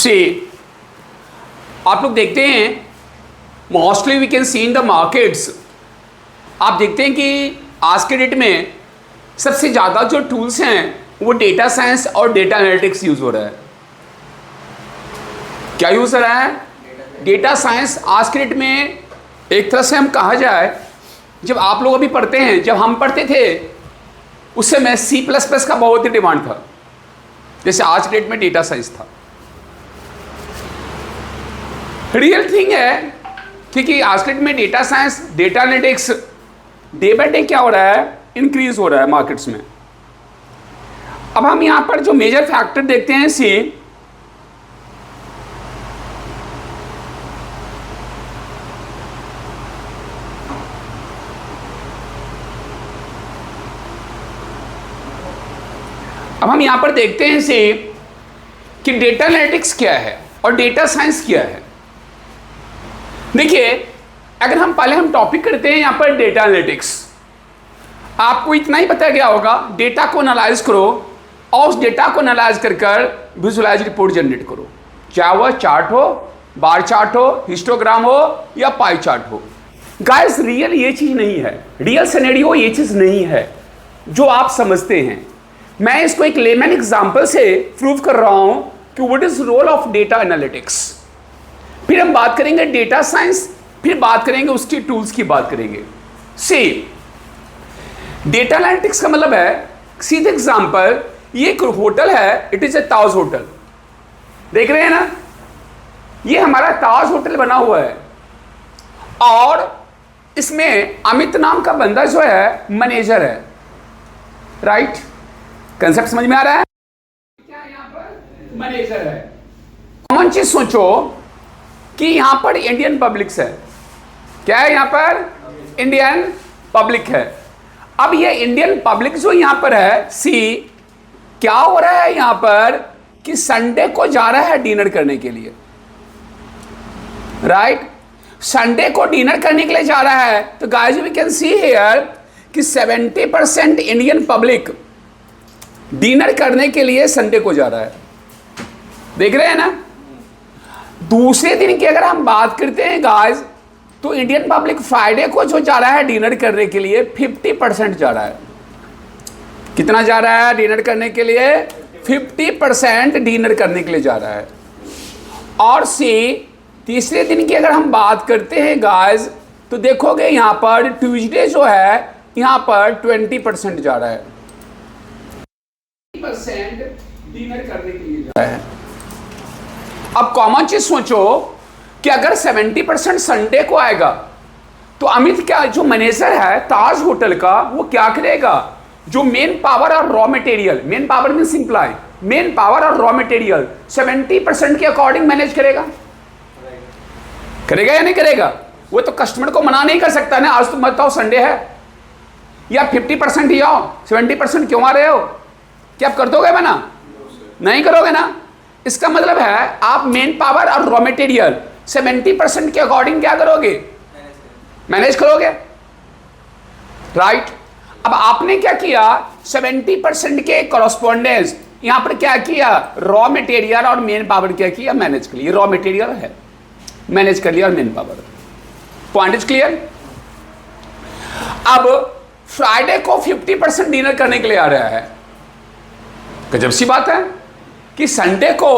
से आप लोग देखते हैं mostly we can see in the markets, आप देखते हैं कि आज के डेट में सबसे ज़्यादा जो टूल्स हैं वो डेटा साइंस और डेटा एनालिटिक्स यूज़ हो रहा है। क्या यूज़ हो रहा है? Data science. आज के डेट में एक तरह से हम कहा जाए, जब आप लोग अभी पढ़ते हैं, जब हम पढ़ते थे उस समय C++ का बहुत ही डिमांड था, जैसे आज के डेट में डेटा साइंस था। रियल थिंग है क्योंकि आज के डेट में data science, data analytics day by day क्या हो रहा है, इंक्रीज हो रहा है मार्केट्स में। अब हम यहां पर जो मेजर फैक्टर देखते हैं अब हम यहां पर देखते हैं कि डेटा एनालिटिक्स क्या है और डेटा साइंस क्या है। देखिए, अगर हम टॉपिक करते हैं यहां पर डेटा एनालिटिक्स, आपको इतना ही पता गया होगा, डेटा को एनालाइज करो और उस डेटा को एनालाइज कर विजुअलाइज रिपोर्ट जनरेट करो, चाहे वह चार्ट हो, बार चार्ट हो, हिस्टोग्राम हो या पाई चार्ट हो। गाइस, रियल ये चीज नहीं है, रियल सिनेरियो ये चीज नहीं है जो आप समझते हैं। मैं इसको एक लेमन एग्जांपल से प्रूव कर रहा हूं कि what is role of data analytics. फिर हम बात करेंगे डेटा साइंस, फिर बात करेंगे उसकी टूल्स की बात करेंगे। सी डेटा एनालिटिक्स का मतलब है, सीधे एग्जांपल, ये एक होटल है, it is a Taj hotel, देख रहे हैं ना, ये हमारा ताज होटल बना हुआ है और इसमें अमित नाम का बंदा जो है मैनेजर है, राइट? कंसेप्ट समझ में आ रहा है? क्या यहां पर मैनेजर है। कॉमन चीज सोचो कि यहां पर इंडियन पब्लिक है, क्या है यहां पर? इंडियन पब्लिक है। अब ये इंडियन पब्लिक जो यहां पर है, क्या हो रहा है यहां पर कि संडे को जा रहा है डिनर करने के लिए, राइट? संडे को डिनर करने के लिए जा रहा है, तो guys we can see here कि 70% इंडियन पब्लिक डिनर करने के लिए संडे को जा रहा है, देख रहे हैं ना। दूसरे दिन की अगर हम बात करते हैं गाइस, तो इंडियन पब्लिक फ्राइडे को जो जा रहा है डिनर करने के लिए 50% जा रहा है। कितना जा रहा है डिनर करने के लिए? 50% डिनर करने के लिए जा रहा है। और तीसरे दिन की अगर हम बात करते हैं गाइस, तो देखोगे यहां पर ट्यूसडे जो है यहां पर 20% जा रहा है, 20% डिनर करने के लिए जा रहा है। अब कॉमन चीज सोचो कि अगर 70% संडे को आएगा, तो अमित क्या, जो मैनेजर है ताज होटल का, वो क्या करेगा? जो मेन पावर और raw material, main power mean simply, main power और रॉ मटेरियल 70% के अकॉर्डिंग मैनेज करेगा, करेगा या नहीं करेगा? वो तो कस्टमर को मना नहीं कर सकता ना, आज तुम मत आओ संडे है, या 50% ही आओ, 70% क्यों आ रहे हो? क्या आप कर दोगे मना? नहीं करोगे ना। इसका मतलब है आप मेन पावर और रॉ मटेरियल 70% के अकॉर्डिंग क्या करोगे? मैनेज करोगे, राइट? अब आपने क्या किया, 70% के कॉरस्पॉन्डेंस यहां पर क्या किया, रॉ मटेरियल और मेन पावर क्या किया, मैनेज कर लिया। रॉ मटेरियल है, मैनेज कर लिया, और main power. Point is clear? अब फ्राइडे को 50% डिनर करने के लिए आ रहा है, गजब सी बात है कि संडे को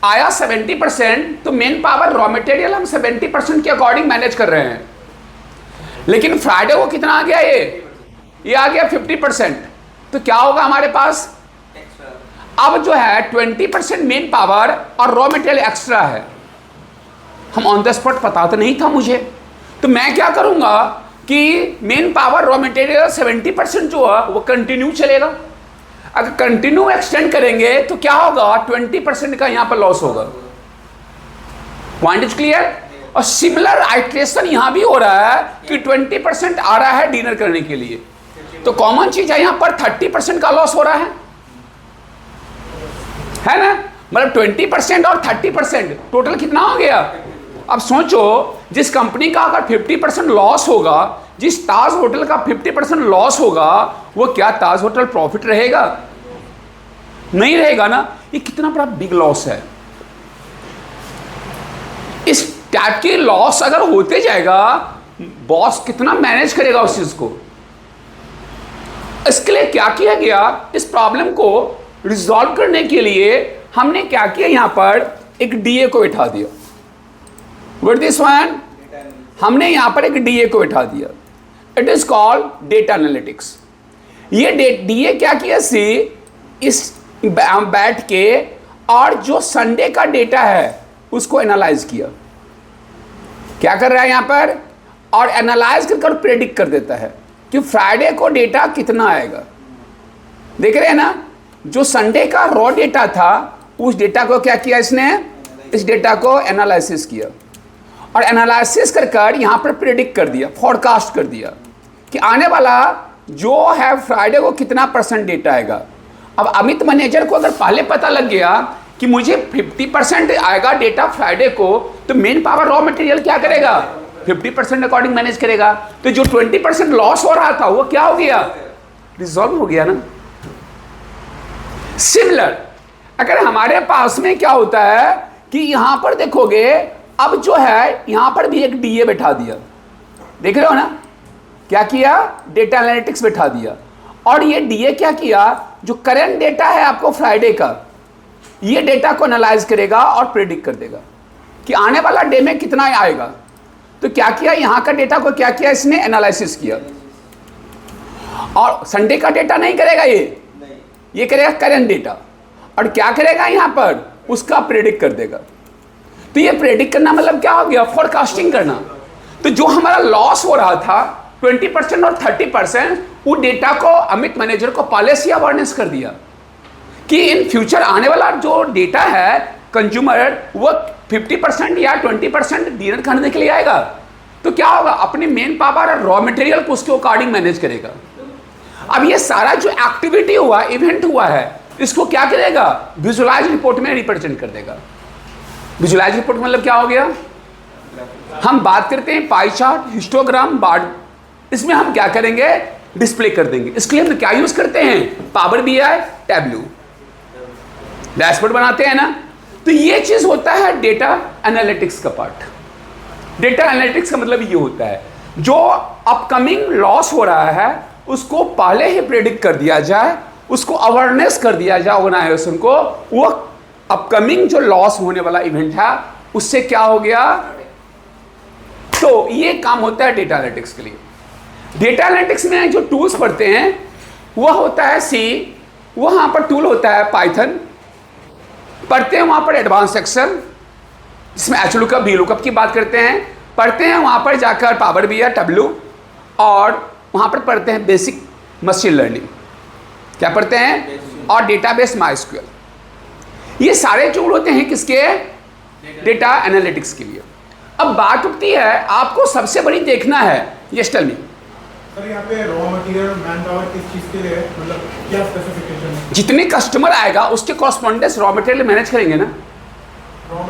आया 70%, तो मेन पावर रॉ मटेरियल हम 70% के अकॉर्डिंग मैनेज कर रहे हैं, लेकिन फ्राइडे को कितना आ गया, ये आ गया 50%, तो क्या होगा हमारे पास? अब जो है 20% मेन पावर और रॉ मटेरियल एक्स्ट्रा है। हम ऑन द स्पॉट पता तो नहीं था मुझे, तो मैं क्या करूंगा कि मेन पावर रॉ मटेरियल 70% जो है वो कंटिन्यू चलेगा। अगर कंटिन्यू एक्सटेंड करेंगे तो क्या होगा, 20% का यहां पर लॉस होगा। Point is clear? और सिमिलर आइट्रेशन यहां भी हो रहा है कि 20% आ रहा है डिनर करने के लिए, तो कॉमन चीज है यहां पर 30% का लॉस हो रहा है ना? मतलब 20% और 30% टोटल कितना हो गया? अब सोचो, जिस कंपनी का अगर 50% लॉस होगा, जिस ताज होटल का 50% लॉस होगा, वो क्या ताज होटल प्रॉफिट रहेगा? नहीं रहेगा ना। ये कितना बड़ा बिग लॉस है। इस टाइप के लॉस अगर होते जाएगा, बॉस कितना मैनेज करेगा उस चीज को। इसके लिए क्या किया गया, इस प्रॉब्लम को रिजॉल्व करने के लिए हमने क्या किया, यहां पर एक डीए को बैठा दिया। व्हाट दिस वन, हमने यहां पर एक डीए को बैठा दिया। It is called data analytics. ये डीए क्या किया, इस बैठ के और जो संडे का डेटा है उसको एनालाइज किया। क्या कर रहा है यहां पर, और एनालाइज कर प्रेडिक्ट कर देता है कि फ्राइडे को डेटा कितना आएगा। देख रहे हैं ना, जो संडे का रॉ डेटा था उस डेटा को क्या किया इसने, इस डेटा को एनालिसिस किया और एनालिसिस कर यहां पर प्रेडिक्ट कर दिया, फॉरकास्ट कर दिया कि आने वाला जो है फ्राइडे को कितना % डेटा आएगा। अब अमित मैनेजर को अगर पहले पता लग गया कि मुझे 50% आएगा डेटा फ्राइडे को, तो मेन पावर रॉ मटेरियल क्या करेगा, 50% अकॉर्डिंग मैनेज करेगा। तो जो 20% लॉस हो रहा था वो क्या हो गया, रिजॉल्व हो गया ना। सिमिलर अगर हमारे पास में क्या होता है कि यहां पर देखोगे, अब जो है यहां पर भी एक डीए बैठा दिया। देख रहे हो ना, क्या किया, डेटा एनालिटिक्स बैठा दिया। और ये डीए क्या किया, जो करंट डेटा है आपको फ्राइडे का, ये डेटा को एनालाइज करेगा और प्रेडिक्ट कर देगा कि आने वाला डे में कितना आएगा। तो क्या किया, यहां का डेटा को क्या किया, इसने एनालिसिस किया। और संडे का डेटा नहीं करेगा, ये करेगा करंट डेटा। और क्या करेगा यहां पर, उसका प्रेडिक्ट कर देगा। तो ये प्रेडिक्ट करना मतलब क्या हो गया, फोरकास्टिंग करना। तो जो हमारा लॉस हो रहा था 20% और 30%, वो डेटा को अमित मैनेजर को पहले से अवेयरनेस कर दिया कि इन फ्यूचर आने वाला जो डेटा है कंज्यूमर, वो 50% या 20% डिनर खाने के लिए आएगा। तो क्या होगा, अपनी मेन पावर और रॉ मटेरियल को उसके अकॉर्डिंग मैनेज करेगा। अब ये सारा जो एक्टिविटी हुआ, इवेंट हुआ है, इसको क्या करेगा, विजुअलाइज रिपोर्ट में रिप्रेजेंट कर देगा। विजुअलाइज रिपोर्ट मतलब क्या हो गया, हम बात करते हैं पाई चार्ट, हिस्टोग्राम, बार, इसमें हम क्या करेंगे, डिस्प्ले कर देंगे। इसके लिए हम क्या यूज करते हैं, पावर बीआई, टैब्लू, डैशबोर्ड बनाते हैं ना। तो ये चीज होता है डेटा एनालिटिक्स का पार्ट। डेटा एनालिटिक्स का मतलब ये होता है जो अपकमिंग लॉस हो रहा है उसको पहले ही प्रेडिक्ट कर दिया जाए, उसको अवेयरनेस कर दिया जाए ऑर्गेनाइजेशन को, वो अपकमिंग जो लॉस होने वाला इवेंट है उससे क्या हो गया। तो ये काम होता है डेटा एनालिटिक्स के लिए। डेटा एनालिटिक्स में जो टूल्स पढ़ते हैं वह होता है सी, वहां पर टूल होता है पाइथन, पढ़ते हैं वहां पर एडवांस एक्सेल, जिसमें एच लुकअप, वी लुकअप की बात करते हैं, पढ़ते हैं वहां पर जाकर पावर बीआई, टैब्लू, और वहां पर पढ़ते हैं बेसिक मशीन लर्निंग, क्या पढ़ते हैं, और डेटाबेस माइस्क्यूएल। ये सारे टूल होते हैं किसके, डेटा एनालिटिक्स के लिए। अब बात उठती है, आपको सबसे बड़ी देखना है, यस टेल मी सर, यहाँ पे रॉ मटेरियल, मैन पावर किस चीज के लिए है, मतलब क्या स्पेसिफिकेशन है? जितने कस्टमर आएगा उसके कॉरस्पॉन्डेंस रॉ मटेरियल मैनेज करेंगे ना।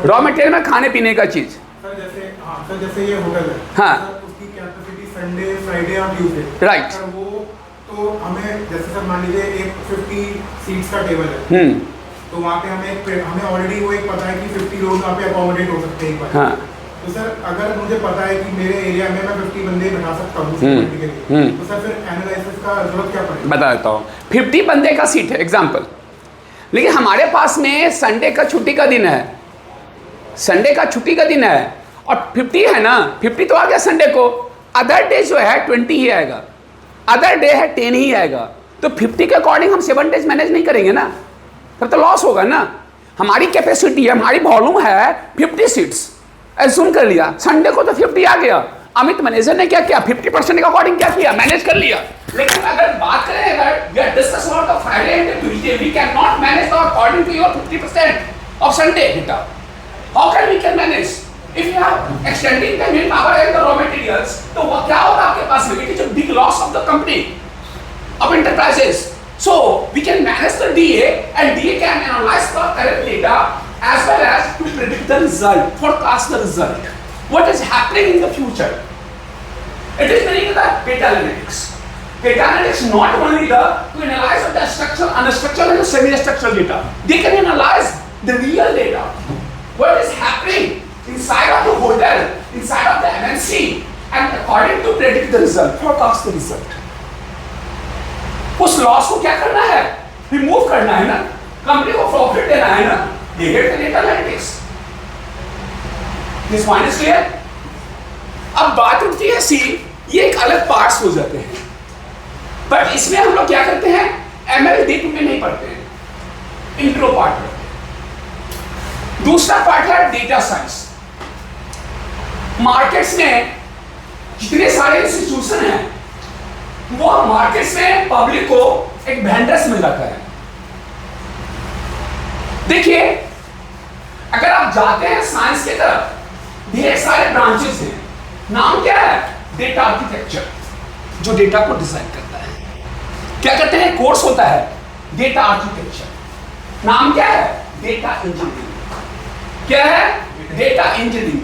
रॉ मटेरियल में खाने पीने का चीज, सर जैसे, हाँ सर, जैसे ये होटल है, हाँ, सर उसकी कैपेसिटी संडे, फ्राइडे और ट्यूसडे, राइट। सर वो तो हमें, जैसे सर मान लीजिए एक 50 सीट्स का टेबल है, तो वहाँ पे हमें ऑलरेडी वो एक पता है कि 50 लोग वहाँ पे अकोमोडेट हो सकते हैं एक बार। हाँ। तो सर अगर मुझे पता है कि मेरे एरिया में मैं 50 बंदे बैठा सकता हूँ के लिए, तो सर फिर एनालिसिस का जरूरत क्या पड़ेगा? बता देता हूँ। 50 बंदे का सीट है एग्जाम्पल, लेकिन हमारे पास में संडे का छुट्टी का दिन है, संडे का छुट्टी का दिन है और 50 है ना, 50 तो आ गया संडे को, अदर डे जो है 20 ही आएगा, अदर डे है 10 ही आएगा। तो 50 के अकॉर्डिंग हम 7 डेज मैनेज नहीं करेंगे ना, तब तो लॉस होगा ना। हमारी कैपेसिटी है, हमारी वॉल्यूम है 50 सीट्स, एज्यूम कर लिया, संडे को तो 50 आ गया। अमित मैनेजर ने क्या किया, 50% के अकॉर्डिंग क्या किया, मैनेज कर लिया। लेकिन अगर बात करें, अगर we are discuss about the Friday and Tuesday, we can not manage according to your 50% of Sunday data. How can we can manage if you are extending the main power and the raw materials? तो वो क्या होगा आपके पास में, it is a big loss of the company, of enterprises. So we can manage the DA, and DA can analyze the current data as well as to predict the result, forecast the result, what is happening in the future. It is meaning the data analytics. Data analytics not only to analyze the structural, unstructured and the semi-structural data. They can analyze the real data, what is happening in inside of the hotel, inside of the MNC, and according to predict the result, forecast the result. उस loss को क्या करना है? Remove करना है ना, company को profit देना है ना, they get the data analytics. This point is clear? अब बात उठती है सी, ये एक अलग पार्ट्स हो जाते हैं, बट इसमें हम लोग क्या करते हैं, एमएल डीप में नहीं पढ़ते हैं, इंट्रो पार्ट पढ़ते हैं। दूसरा पार्ट है डेटा साइंस। मार्केट्स में जितने सारे इंस्टीट्यूशन हैं, वो मार्केट्स में पब्लिक को एक वेंडर्स मिल जाता है। देखिए, अगर आप जाते हैं साइंस की तरफ, ढेर सारे ब्रांचेस हैं। नाम क्या है? डेटा आर्किटेक्चर, जो डेटा को डिजाइन करता है। क्या कहते हैं? कोर्स होता है डेटा आर्किटेक्चर। नाम क्या है? Data engineering. क्या है? Data engineering.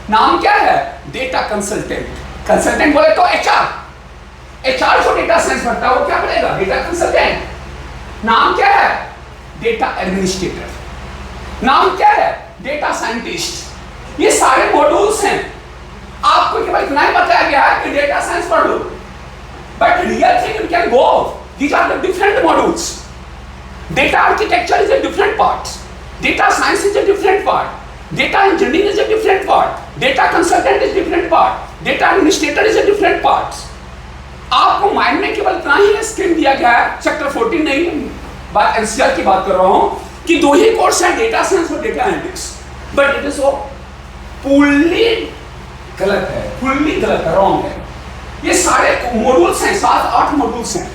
नाम क्या है? Data consultant. कंसल्टेंट बोले तो एचआर जो डेटा साइंस पढ़ता है वो क्या पढ़ेगा? Data consultant. नाम क्या है? Data administrator. नाम क्या है? Data scientist. ये सारे मॉड्यूल्स हैं। आपको केवल इतना ही बताया गया है कि डेटा साइंस पढ़ लो, but real thing you can go, these are the different modules. Data architecture is a different part, data science is a different part, data engineering is a different part, data consultant is different part, data administrator is a different part. आपको mind में केवल इतना ही skill दिया गया है, sector 14 नहीं, बात NCR की बात कर रहा हूं, कि दो ही कोर्स है, डेटा साइंस और data analytics, but it is so fully गलत है, फुल्ली गलत है, रॉन्ग है। ये सारे मॉड्यूल्स हैं, 7-8 मॉड्यूल्स हैं।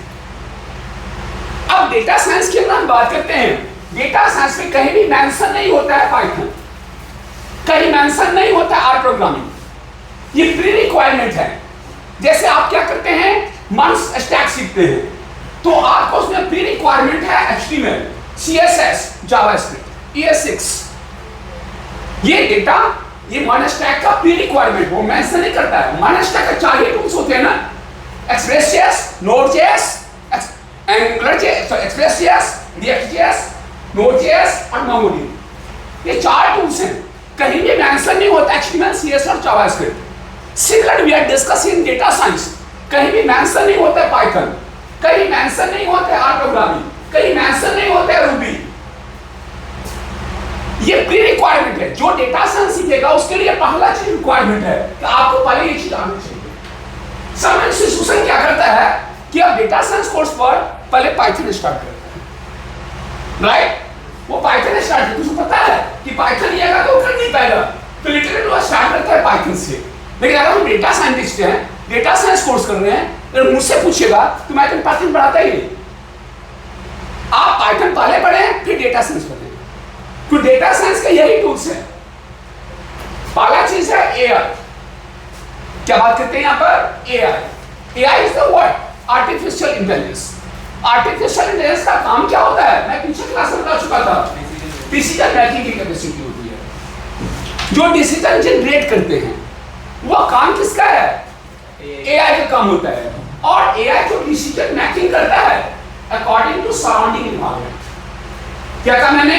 अब डेटा साइंस की अगर हम बात करते हैं, डेटा साइंस में कहीं भी मेंशन नहीं होता है पाइथन, कहीं मेंशन नहीं होता है आर प्रोग्रामिंग। ये प्री रिक्वायरमेंट है। जैसे आप क्या करते हैं, मंस स्टैक सीखते हैं, तो आपको उसमें प्री रिक्वायरमेंट है HTML, CSS, जावास्क्रिप्ट, ES6। ये डेटा, ये मन स्टैक का प्री रिक्वायरमेंट वो मेंशन नहीं करता है। मन स्टैक का 4 ही टूल्स होते हैं ना, एक्सप्रेस.js, नोड.js, एंगुलर.js, एक्सप्रेस.js, रिएक्ट.js, नोड.js और MongoDB। ये 4 टूल्स हैं, कहीं भी मेंशन नहीं होता HTML, CSS और JavaScript. Similar we are discussing data science, कहीं भी मेंशन नहीं होता है पाइथन, कहीं मेंशन नहीं होता है आर प्रोग्रामिंग, कहीं मेंशन नहीं होता है रूबी। ये प्री रिक्वायरमेंट है। जो डेटा साइंस सीखेगा उसके लिए पहला चीज रिक्वायरमेंट है कि आपको पहले ये चीज आनी चाहिए। सब इंस्टीट्यूशन क्या करता है कि अब डेटा साइंस कोर्स पर पहले पाइथन स्टार्ट करता है, राइट? वो पाइथन स्टार्ट करता है, तुझे पता है कि पाइथन ये अगर तो कर नहीं पाएगा, तो लिटरली वो स्टार्ट करता है पाइथन से। लेकिन अगर हम डेटा साइंटिस्ट हैं, डेटा साइंस कोर्स कर रहे हैं, अगर मुझसे पूछेगा तो मैं तो पाइथन पढ़ाता ही नहीं। आप पाइथन पहले पढ़ें फिर डेटा साइंस पढ़ें, तो डेटा साइंस का यही टूल्स है। पहला चीज है एआई। क्या बात करते हैं यहां पर? AI is the word artificial intelligence. Artificial intelligence का काम क्या होता है? मैं पीछे क्लास में बता चुका था, डिसीजन मेकिंग की कैपेसिटी होती है। जो डिसीजन जनरेट करते हैं वो काम किसका है? एआई का काम होता है। और एआई जो डिसीजन मेकिंग करता है अकॉर्डिंग टू सराउंडिंग एनवायरनमेंट। क्या कहा मैंने?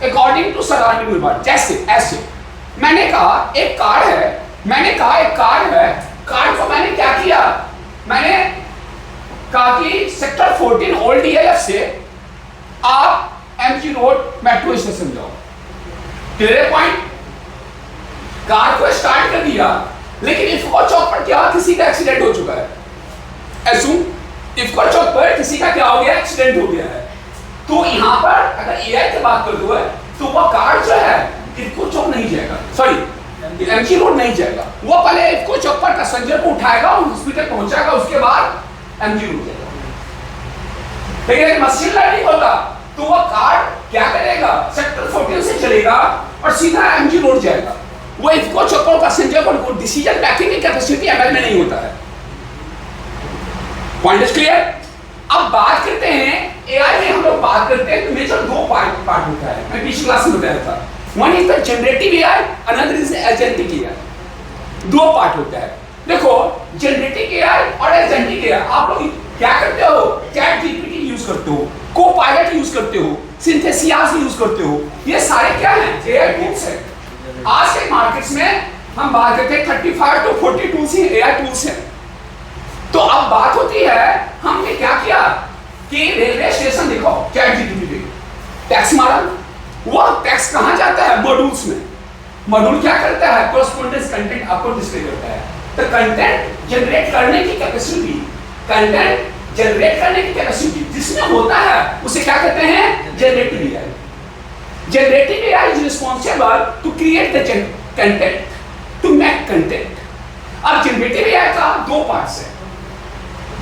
According to surrounding environment. जैसे ऐसे मैंने कहा एक कार है, मैंने कहा एक कार है, कार को मैंने क्या किया? मैंने कहा कि सेक्टर 14 ओल्ड डीएलएफ से आप एमजी रोड मेट्रो स्टेशन जाओ। Clear point? कार को स्टार्ट कर दिया, लेकिन इफ्को चौक पर क्या, किसी का एक्सीडेंट हो चुका है। इफ्को चौक पर किसी का क्या हो गया? एक्सीडेंट हो गया है। तो यहाँ पर अगर एआई की बात करते हुए, तो वह कार जो है इफ्को चौक नहीं जाएगा, सॉरी एमजी रोड नहीं जाएगा, वो पहले इफ्को चौक पर पैसेंजर को उठाएगा, हॉस्पिटल पहुंचाएगा, उसके बाद एमजी रोड जाएगा। लेकिन मशीन लर्निंग होता तो वह कार क्या करेगा? सेक्टर 14 से चलेगा और सीधा एमजी रोड जाएगा। वो इफ्को चौक पर पैसेंजर को डिसीजन मेकिंग की कैपेसिटी एमएल में नहीं होता है। Point is clear? अब बात करते हैं एआई में, हम लोग बात करते हैं तो मेजर 2 पार्ट होता है। मैं पिछली क्लास में बताया था, one is the generative AI, another is agentic AI. 2 part होता है। देखो, जनरेटिव एआई और एजेंटिक एआई, आप लोग क्या करते हो? चैट जीपीटी यूज करते हो, कोपायलट यूज करते हो, सिंथेसिस यूज करते हो। ये सारे क्या हैं? एआई टूल्स हैं। आज के मार्केट्स में हम बात करते हैं 35 to 40 tools he AI tools हैं। तो अब बात होती है, हमने क्या किया कि रेलवे स्टेशन देखो चैट जीपीटी पे टैक्स मारा, वो टैक्स कहां जाता है? मॉड्यूल्स में। मॉड्यूल क्या करता है? कोरस्पोंडेंस कंटेंट आपको डिस्प्ले करता है। तो कंटेंट जनरेट करने की कैपेसिटी, कंटेंट जनरेट करने की कैपेसिटी जिसमें होता है उसे क्या कहते हैं? Generative AI. Generative AI is responsible to create the content, to make content. अब जनरेटिव एआई का दो पार्ट्स है।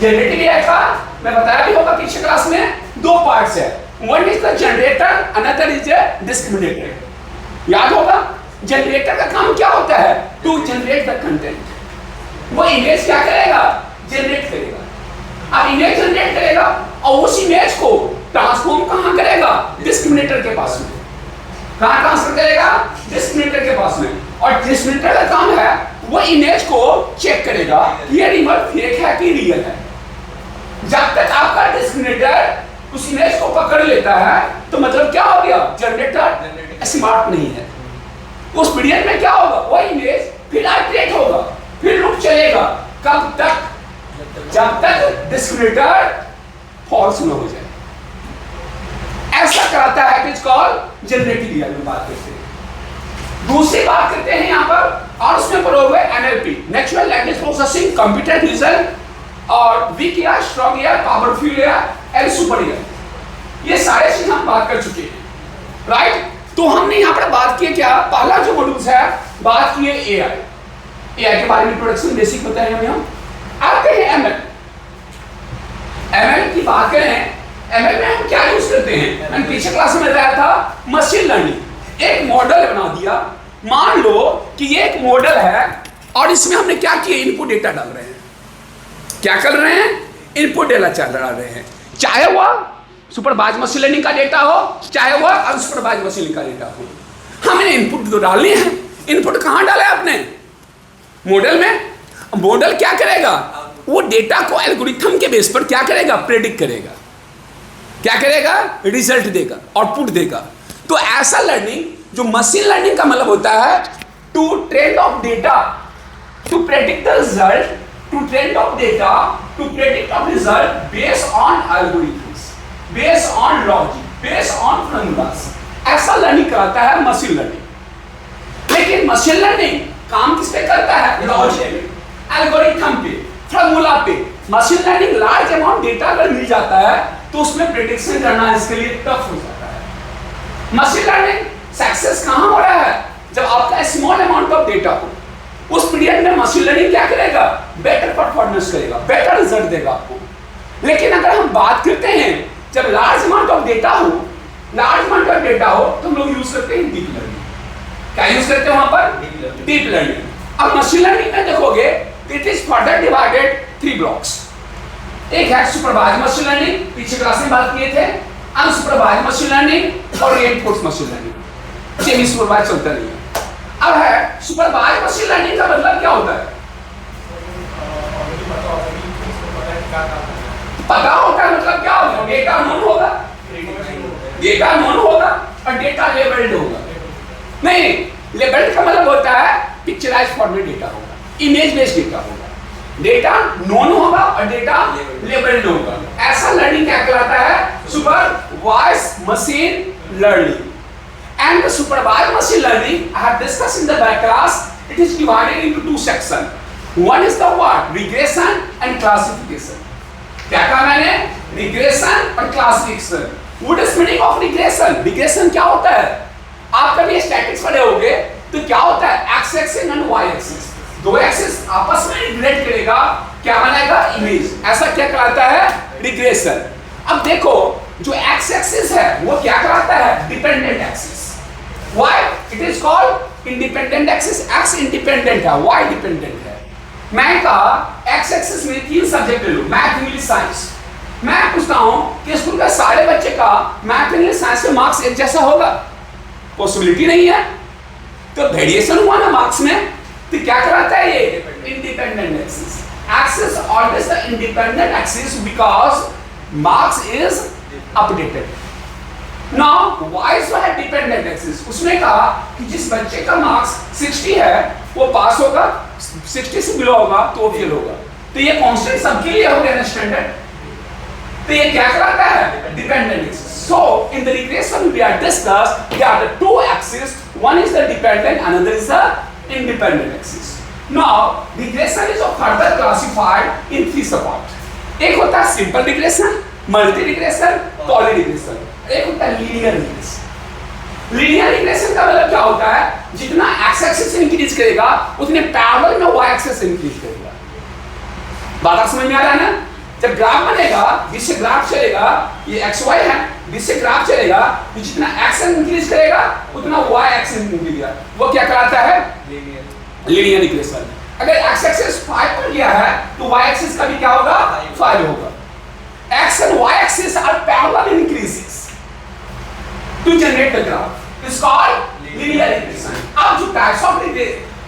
जनरेटिव एआई का मैं बताया भी होगा पीछे क्लास में, दो पार्ट्स है। One is the generator, another is the discriminator. याद होगा जनरेटर का काम क्या होता है? To generate the content. वो इमेज क्या करेगा? जनरेट करेगा। अब इमेज जनरेट करेगा और उस इमेज को ट्रांसफॉर्म कहां करेगा? डिस्क्रिमिनेटर के पास में। कहां ट्रांसफर करेगा? डिस्क्रिमिनेटर के पास में। और डिस्क्रिमिनेटर का काम है वो इमेज को चेक करेगा ये इमेज फेक है कि रियल है। जब तक आपका डिस्क्रिमिनेटर उस इमेज को पकड़ लेता है तो मतलब क्या हो गया? जनरेटर स्मार्ट नहीं है। उस पीरियड में क्या होगा? वो इमेज फिर आइटरेट होगा, फिर लूप चलेगा। कब तक? जब तक डिस्क्रिमिनेटर फॉल्स न हो जाए। ऐसा कराता है कि कॉल जनरेटिव एआई में बात करते हैं। दूसरी बात करते हैं यहां पर, और उसमें प्रयोग हुए NLP, natural language processing, computer vision, और weak AI, strong AI, powerful AI and super AI. ये सारे चीज हम बात कर चुके हैं, राइट? तो हमने यहां पर बात की क्या? पहला जो मॉड्यूल्स है बात की है एआई। एआई के बारे में इंट्रोडक्शन बेसिक बताए हमें। हम आते हैं एमएल। एमएल की बात करें, एमएल में हम क्या यूज करते हैं? मैंने पीछे क्लास में बताया था मशीन लर्निंग। एक मॉडल बना दिया, मान लो कि ये एक मॉडल है और इसमें हमने क्या किया? इनपुट डेटा डाल रहे हैं। क्या कर रहे हैं? इनपुट डेटा डाल रहे हैं, चाहे वह सुपरवाइज्ड मशीन लर्निंग का डेटा हो, चाहे वह अनसुपरवाइज्ड मशीन लर्निंग का डेटा हो। हमने इनपुट तो डालनी है। इनपुट कहां डाला है आपने? मॉडल में। मॉडल क्या करेगा? वो डेटा को एल्गोरिथम के बेस पर क्या करेगा? प्रेडिक्ट करेगा। क्या करेगा? रिजल्ट देगा, आउटपुट देगा। तो ऐसा लर्निंग जो मशीन लर्निंग का मतलब होता है to train of data to predict the result, to train of data to predict of result based on algorithms, based on logic, based on formulas. ऐसा लर्निंग कराता है मशीन लर्निंग। लेकिन machine learning काम किस पे करता है? लॉजिक, एल्गोरिथम पे, फॉर्मूला पे। Machine learning large amount data अगर मिल जाता है तो उसमें प्रेडिक्शन करना इसके लिए टफ हो जाता है। मशीन लर्निंग सक्सेस कहां हो रहा है? जब आपका स्मॉल अमाउंट ऑफ डेटा हो, उस पीरियड में मशीन लर्निंग क्या करेगा? बेटर परफॉर्मेंस करेगा, बेटर रिजल्ट देगा आपको। लेकिन अगर हम बात करते हैं जब लार्ज अमाउंट ऑफ डेटा हो, लार्ज अमाउंट ऑफ डेटा हो तो हम लोग यूज करते हैं डीप लर्निंग। क्या यूज करते हैं वहां पर? Deep learning. अब मशीन लर्निंग में देखोगे it is further divided 3 blocks. एक है सुपरवाइज्ड मशीन लर्निंग, पीछे क्लास में बात किए थे, अनसुपरवाइज्ड मशीन लर्निंग और reinforced machine learning. Semi supervised चलता नहीं है। अब है सुपरवाइज्ड मशीन लर्निंग का मतलब क्या होता है? पता होता है, मतलब क्या होगा? डेटा नोन होगा, डेटा नोन होगा और डेटा लेबल्ड होगा। नहीं, लेबल्ड का मतलब होता है पिक्चराइज्ड फॉर्मेट डेटा होगा, इमेज बेस्ड डेटा होगा। डेटा नोन होगा और डेटा लेबल्ड होगा। ऐसा लर्निंग क्या कहलाता है? Supervised machine learning. And the supervised machine learning, I have discussed in the back class, it is divided into 2 sections. One is the what? Regression and classification. क्या कहा मैंने? Regression और classification. What is meaning of regression? Regression क्या होता है? आप कभी statics पढ़े होंगे तो क्या होता है? X axis and Y axis, दो एक्सिस आपस में रिलेट करेगा, क्या बनाएगा? इमेज। ऐसा क्या कहलाता है? रिग्रेशन। अब देखो जो एक्स एक्सिस है वो क्या कहलाता है? Dependent axis. Why? It is called independent axis. X independent है, Y dependent है। मैं कहा X axis में 3 सब्जेक्ट ले लो, मैथ, इंग्लिश, साइंस। मैं पूछता हूँ कि स्कूल का सारे बच्चे का मैथ, इंग्लिश, साइंस में मार्क्स एक जैसा होगा? पॉसिबिलिटी नहीं है। तो वेरिएशन हुआ ना मार्क्स में, तो क्या कराता है ये? Independent axis. Axis always the independent axis because marks is updated. Now Y जो है डिपेंडेंट एक्सिस, उसने कहा कि जिस बच्चे का मार्क्स 60 है वो पास होगा, 60 से बिलो होगा तो वो फेल होगा। तो ये कांस्टेंट सबके लिए हो गया ना स्टैंडर्ड। तो ये क्या कहलाता है? Dependent axis. So in the regression we are discussed there are the two axes, one is the dependent, another is the independent axis. Now regression is further classified in three subparts. एक होता है simple regression, multi regression, poly regression, एक होता है linear regression। linear regression का मतलब क्या होता है? जितना x axis इंक्रीज करेगा उतने पैरेलल में y axis इंक्रीज करेगा। बात समझ में आ रहा है ना? जब ग्राफ बनेगा, जिससे ग्राफ चलेगा, ये एक्स वाई है, जिससे ग्राफ चलेगा, तो जितना एक्स इंक्रीज करेगा उतना वाई एक्स इंक्रीज करेगा, वो क्या कहलाता है? Linear regression. अगर एक्स एक्सिस 5 पर गया है तो वाई एक्सिस का भी क्या होगा? 5 होगा। X and Y axis are parallel increases to generate the graph, it's called linear regression. अब जो टाइप्स ऑफ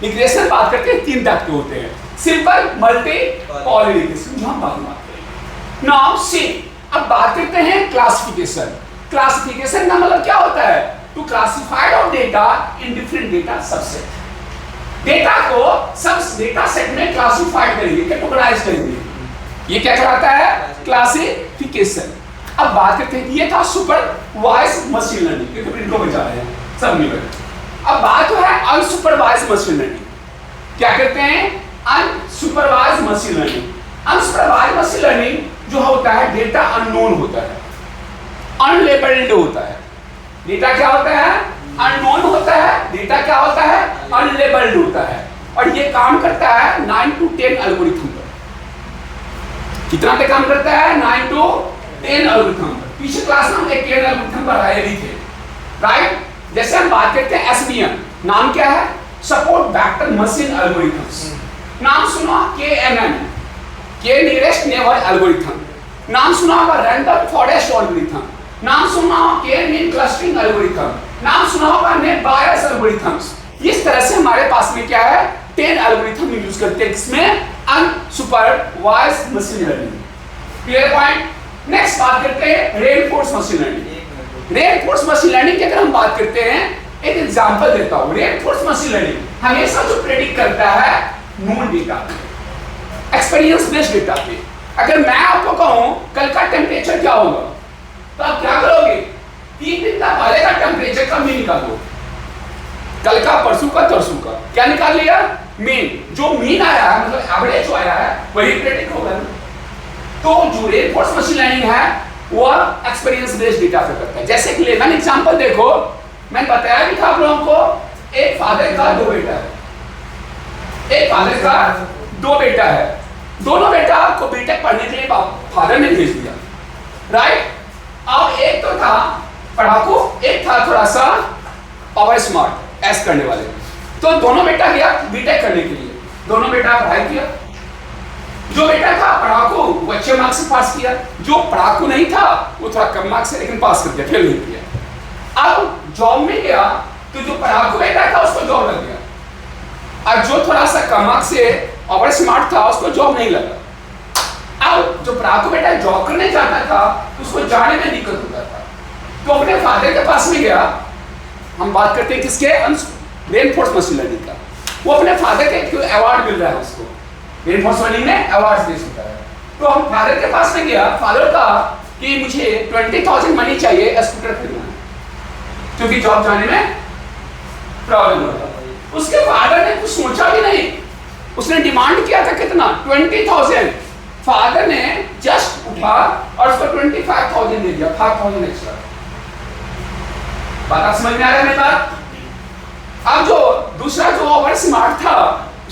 रिग्रेशन बात करते हैं, 3 टाइप के होते हैं, सिंपल, मल्टी, पॉली रिग्रेशन, जो हम बाद में नाउ सी। अब बात करते हैं क्लासिफिकेशन। क्लासिफिकेशन का मतलब क्या होता है? To classified of data in different data subset. Data को सब डेटा सेट में क्लासिफाइड करेंगे, कैटेगराइज करेंगे, ये क्या कहलाता है? क्लासिफिकेशन। अब बात करते हैं, ये था सुपरवाइज मशीन लर्निंग, क्योंकि प्रिंट को बचा रहे हैं सब मिलकर। अब बात है अनसुपरवाइज मशीन लर्निंग। क्या कहते हैं? Unsupervised machine learning. Unsupervised machine learning जो होता है, डेटा अननोन होता है, अनलेबल्ड होता है। डेटा क्या होता है? अननोन होता है। डेटा क्या होता है? अनलेबल्ड होता है। और ये काम करता है 9 to 10 एल्गोरिथम पर। कितना पे काम करता है? 9 to 10 एल्गोरिथम पर। पीछे क्लास में हम एक 10 एल्गोरिथम पर आए भी थे, राइट? जैसे हम बात करते हैं एसवीएम, नाम क्या है? Support vector machine algorithms. नाम सुना? केएनएन, के नियरेस्ट नेबर एल्गोरिथम। नाम सुना होगा रैंडम फॉरेस्ट एल्गोरिथम। नाम सुना होगा के मीन क्लस्टरिंग एल्गोरिथम। नाम सुना होगा नेट बायस एल्गोरिथम्स। इस तरह से हमारे पास में क्या है? 10 एल्गोरिथम यूज करते हैं, इसमें unsupervised machine learning. Clear point? Next बात करते हैं reinforce machine learning. Reinforce machine learning की अगर हम बात करते हैं, एक एग्जांपल देता हूं। रेनफोर्स मशीन लर्निंग हमेशा जो प्रेडिक्ट करता है known data, experience based data पे। अगर मैं आपको कहूं कल का टेम्परेचर क्या होगा, तो आप क्या करोगे? 3 दिन का पहले का टेम्परेचर का मीन निकालो, कल का, परसों का, तरसों का, क्या निकाल लिया? मीन। जो मीन आया है, मतलब एवरेज जो आया है, वही प्रेडिक्ट होगा। तो जो रेनफोर्स मशीन लर्निंग है वो एक्सपीरियंस बेस्ड डेटा पे करता है। जैसे कि लेवन एग्जांपल देखो, मैंने बताया भी था आप लोगों को, एक फादर का 2 बेटा है, एक फादर का 2 बेटा है। दोनों बेटा को बीटेक पढ़ने के लिए फादर ने भेज दिया, राइट? अब एक तो था पढ़ाकू, एक था थोड़ा सा पावर स्मार्ट, ऐश करने वाले। तो दोनों बेटा गया बीटेक करने के लिए, दोनों बेटा पढ़ाई किया। जो बेटा था पढ़ाकू वो अच्छे मार्क्स से पास किया, जो पढ़ाकू नहीं था वो थोड़ा कम मार्क्स से लेकिन पास कर दिया, फेल नहीं किया। अब जॉब में गया तो जो पढ़ाकू बेटा था उसको जॉब लग गया, और जो थोड़ा सा कम मार्क्स से और स्मार्ट था उसको जॉब नहीं लगा। अब जो पढ़ाकू बेटा जॉब करने जाता था उसको जाने में दिक्कत होता था, तो अपने फादर के पास में गया। हम बात करते हैं किसके? रेनफोर्स मशीन लर्निंग का। वो अपने फादर के अवार्ड मिल रहा है उसको, रेनफोर्स लर्निंग में अवार्ड दे सकता है। तो हम फादर के पास में गया, फादर का कि मुझे 20,000 मनी चाहिए स्कूटर खरीदना है, क्योंकि जॉब जाने में प्रॉब्लम होता है। उसके फादर ने कुछ सोचा भी नहीं, उसने डिमांड किया था कितना? 20,000। फादर ने जस्ट उठा और उसको 25,000 दे दिया, 5,000 एक्स्ट्रा। बात समझ में आ रहा है मेरी बात? अब जो दूसरा जो ओवर स्मार्ट था,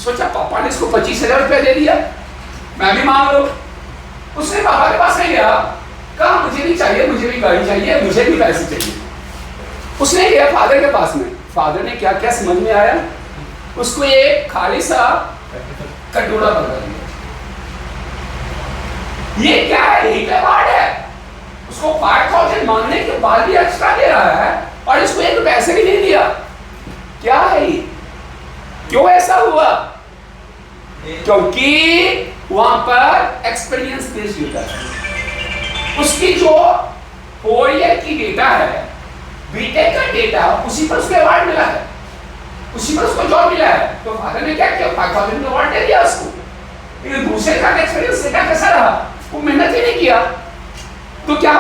सोचा पापा ने इसको 25,000 रुपया दे दिया, मैं भी मांग लो। उसने पापा के पास में गया, कहा मुझे भी चाहिए, मुझे भी गाड़ी चाहिए, मुझे भी पैसे चाहिए। उसने गया फादर के पास में, फादर ने क्या क्या समझ में आया, उसको एक खाली सा कटोरा पकड़ा दिया। ये क्या है? एक अवार्ड है, उसको 5,000 मांगने के बाद भी एक्स्ट्रा दे रहा है और इसको 1 पैसे भी नहीं दिया। क्या है ये? क्यों ऐसा हुआ? क्योंकि वहां पर एक्सपीरियंस बेस्ड डेटा है। उसकी जो 4 ईयर की डेटा है बीटेक का डेटा उसी पर उसको अवार्ड मिला है, उसी पर उसको जॉब मिला है, तो फादर ने क्या किया 5000 का अवार्ड दे दिया उसको। लेकिन दूसरे का एक्सपीरियंस देखा कैसा रहा, वो मेहनत ही नहीं किया, तो क्या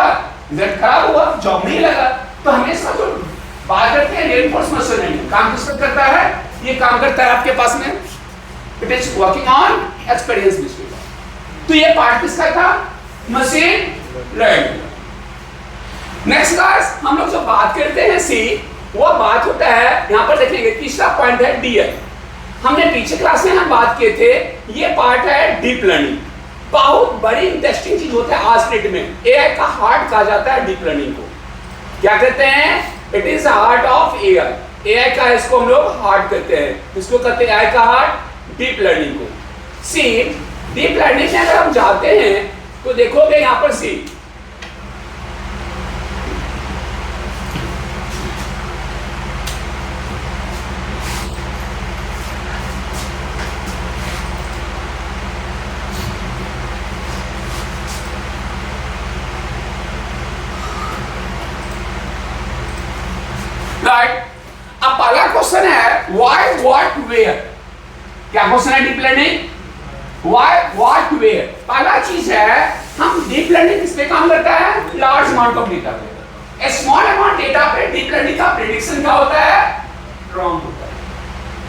रिजल्ट खराब हुआ, जॉब नहीं लगा। तो हमेशा जो बात करते हैं रेनफोर्समेंट लर्निंग काम किस पर करता है, ये काम करता है आपके पास में it is working on experience based. तो ये पार्ट किसका था, मशीन लर्निंग। नेक्स्ट क्लास हम लोग जो बात करते हैं सी, वो बात होता है यहां पर देखेंगे तीसरा पॉइंट है डीएल। हमने पीछे क्लास में हम बात किए थे, ये पार्ट है डीप लर्निंग। बहुत बड़ी इंटरेस्टिंग चीज होता है आज के डेट में, एआई का हार्ट कहा जाता है डीप लर्निंग को। क्या कहते हैं, it is heart of AI. AI का इसको हम लोग हार्ट कहते हैं, इसको कहते हैं एआई का हार्ट डीप लर्निंग को। सी डीप लर्निंग में अगर हम जाते हैं तो देखोगे यहां पर सी राइट। अब पहला क्वेश्चन है व्हाई व्हाट वेयर। क्या क्वेश्चन है deep learning, why what where. पहला चीज है हम डीप लर्निंग किस पे काम करता है, लार्ज अमाउंट ऑफ डेटा पे। स्मॉल अमाउंट डेटा पे डीप लर्निंग का प्रेडिक्शन क्या होता है, रॉन्ग होता है।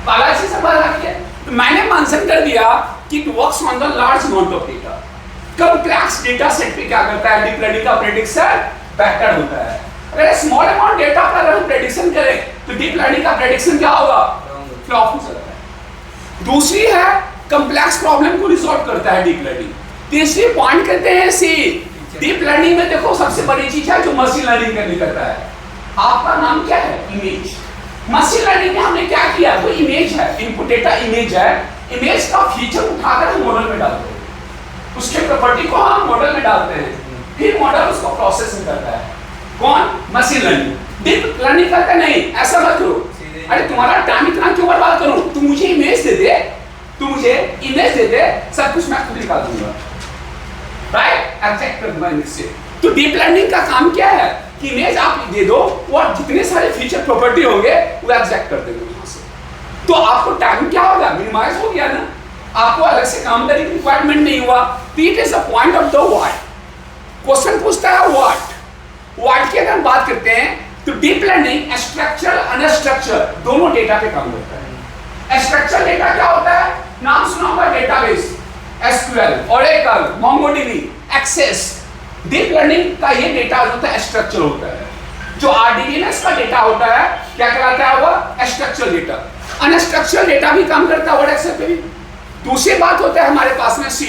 पहला चीज समझ रखिए, तो मैंने मेंशन कर दिया कि it works on the large amount of data. Complex data set पे क्या करता है डीप लर्निंग का प्रेडिक्शन बेहतर होता है। अगर स्मॉल अमाउंट डेटा पर हम प्रेडिक्शन करें तो डीप लर्निंग का प्रेडिक्शन क्या होगा, फ्लॉप हो सकता है। दूसरी है कॉम्प्लेक्स प्रॉब्लम को रिजॉल्व करता है डीप लर्निंग। तीसरी पॉइंट कहते हैं सी, डीप लर्निंग में देखो सबसे बड़ी चीज है जो मशीन लर्निंग करने करता है। आपका नाम क्या है, इमेज। मशीन लर्निंग में हमने क्या किया, वो इमेज है, इनपुट डेटा इमेज है, इमेज का फीचर उठाकर हम मॉडल में डालते हैं, उसके प्रॉपर्टी को हम मॉडल में डालते हैं, फिर मॉडल उसको प्रोसेसिंग करता है। कौन, मशीन लर्निंग। डीप लर्निंग करता नहीं, ऐसा मत करो, अरे तुम्हारा टाइम इतना क्यों बर्बाद करूं, तू मुझे इमेज दे दे, तू मुझे इमेज दे दे, सब कुछ मैं खुद निकाल दूंगा, राइट, एग्जैक्ट कर दूंगा इमेज से। तो डीप लर्निंग का काम क्या है कि इमेज आप दे दो, वो जितने सारे फीचर प्रॉपर्टी होंगे वो एग्जैक्ट कर देंगे वहां से। तो आपको टाइम क्या होगा, मिनिमाइज हो गया ना, आपको अलग से काम करने की रिक्वायरमेंट नहीं हुआ। It is the point of the what. Question पूछता है व्हाट, व्हाट की अगर हम बात करते हैं तो डीप लर्निंग स्ट्रक्चरल अनस्ट्रक्चर दोनों डेटा पे काम करता है। स्ट्रक्चरल डेटा क्या होता है, नाम सुना होगा database, SQL, Oracle, MongoDB, access. Deep learning का ये डेटा जो होता है स्ट्रक्चर होता है। जो आरडीबीएमएस का डेटा होता है क्या कहलाता है, वो स्ट्रक्चरल डेटा। अनस्ट्रक्चरल डेटा भी काम करता है वर्ड एक्सेल पे भी। दूसरी बात होता है हमारे पास में सी,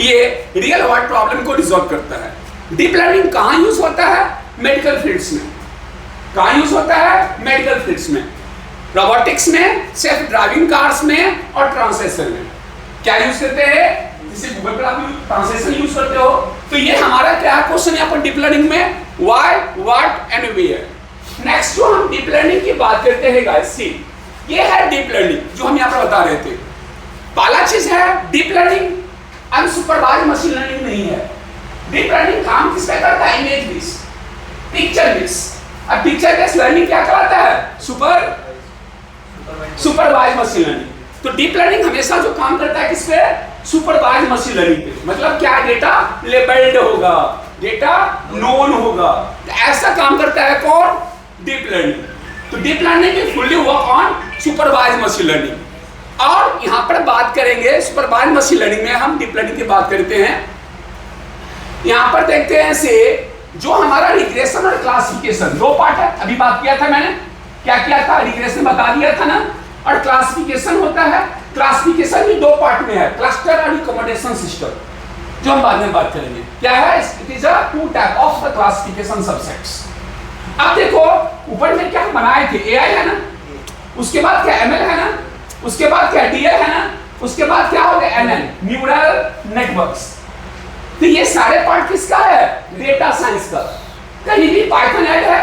ये रियल वर्ल्ड प्रॉब्लम को रिजॉल्व करता है। डीप लर्निंग कहाँ यूज होता है, मेडिकल फील्ड्स में। कहाँ यूज होता है, मेडिकल फील्ड्स में, रोबोटिक्स में, सेल्फ ड्राइविंग कार्स में और ट्रांसलेशन में। क्या यूज करते हैं, जैसे गूगल पर आप ट्रांसलेशन यूज करते हो। तो ये हमारा क्या क्वेश्चन यहाँ पर डीप लर्निंग में, why what and where. Next जो हम डीप लर्निंग की बात करते हैं गाइस, सी ये है डीप लर्निंग जो हम यहाँ पर बता रहे थे। पहला चीज है deep learning unsupervised machine learning नहीं है। डीप लर्निंग काम किस पे करता है, इमेज बेस्ड, पिक्चर बेस्ड। अब पिक्चर बेस्ड लर्निंग क्या कहलाता है, सुपरवाइज्ड मशीन लर्निंग। तो डीप लर्निंग हमेशा जो काम करता है किस पे, सुपरवाइज्ड मशीन लर्निंग पे। मतलब क्या, डेटा लेबल्ड होगा, डेटा नोन होगा, तो ऐसा काम करता है कौन, डीप लर्निंग। तो deep learning is fully work on supervised machine learning. और यहां पर बात करेंगे सुपरवाइज्ड मशीन लर्निंग में हम डीप लर्निंग की बात करते हैं। यहां पर देखते हैं से जो हमारा रिग्रेशन और क्लासिफिकेशन दो पार्ट है। अभी बात किया था मैंने, क्या किया था, रिग्रेशन बता दिया था ना, और क्लासिफिकेशन होता है। क्लासिफिकेशन भी दो पार्ट में है, क्लस्टर और रिकमेंडेशन सिस्टम, जो हम बाद में बात करेंगे। क्या है, it is a two type of the classification subsets. अब देखो ऊपर में क्या बनाए थे, एआई है ना, उसके बाद क्या एमएल है ना, उसके बाद क्या डीएल है ना, उसके बाद क्या हो गया एनएन, न्यूरल नेटवर्क्स। तो ये सारे पार्ट किसका है, डेटा साइंस का। कहीं भी पाइथन ऐड है,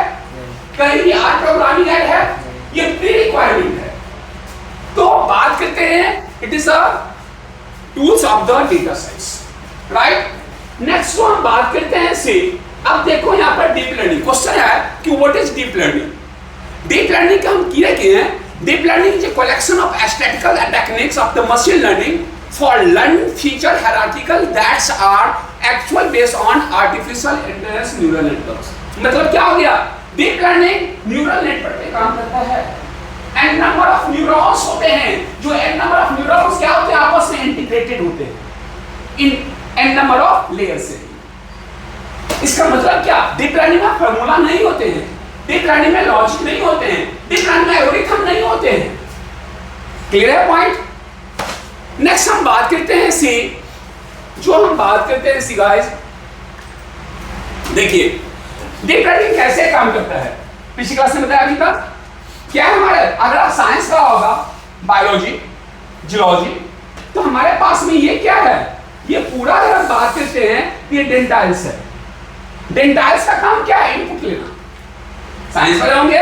कहीं भी आर प्रोग्रामिंग ऐड है, ये प्री रिक्वायरमेंट है। तो बात करते हैं it is a tools of the data science, right. Next हम बात करते हैं से अब देखो यहाँ पर डीप लर्निंग क्वेश्चन है कि what is deep learning. Deep learning का हम किए हैं, deep learning is a collection of statistical techniques of the machine learning for learn feature hierarchical that's are actual based on artificial intelligence neural networks. मतलब क्या हो गया, deep learning neural network पे काम करता है। एन नंबर ऑफ न्यूरॉन्स होते हैं, जो एन नंबर ऑफ न्यूरॉन्स क्या होते हैं, आपस में इंटीग्रेटेड होते हैं in an number of layer से। इसका मतलब क्या, डीप लर्निंग में फार्मूला नहीं होते हैं, डीप लर्निंग में लॉजिक नहीं होते हैं, डीप लर्निंग में एल्गोरिथम नहीं होते हैं। क्लियर है पॉइंट। नेक्स्ट हम बात करते हैं सी, जो हम बात करते हैं सी गाइस, देखिए डीप लर्निंग कैसे काम करता है। पिछली क्लास में बताया अभी तक क्या है हमारे, अगर आप साइंस का होगा बायोलॉजी जियोलॉजी, तो हमारे पास में ये क्या है, ये पूरा अगर हम बात करते हैं ये डेंटाइल्स है। डेंटाइल्स का काम क्या है, इनपुट लेना। साइंस वाले होंगे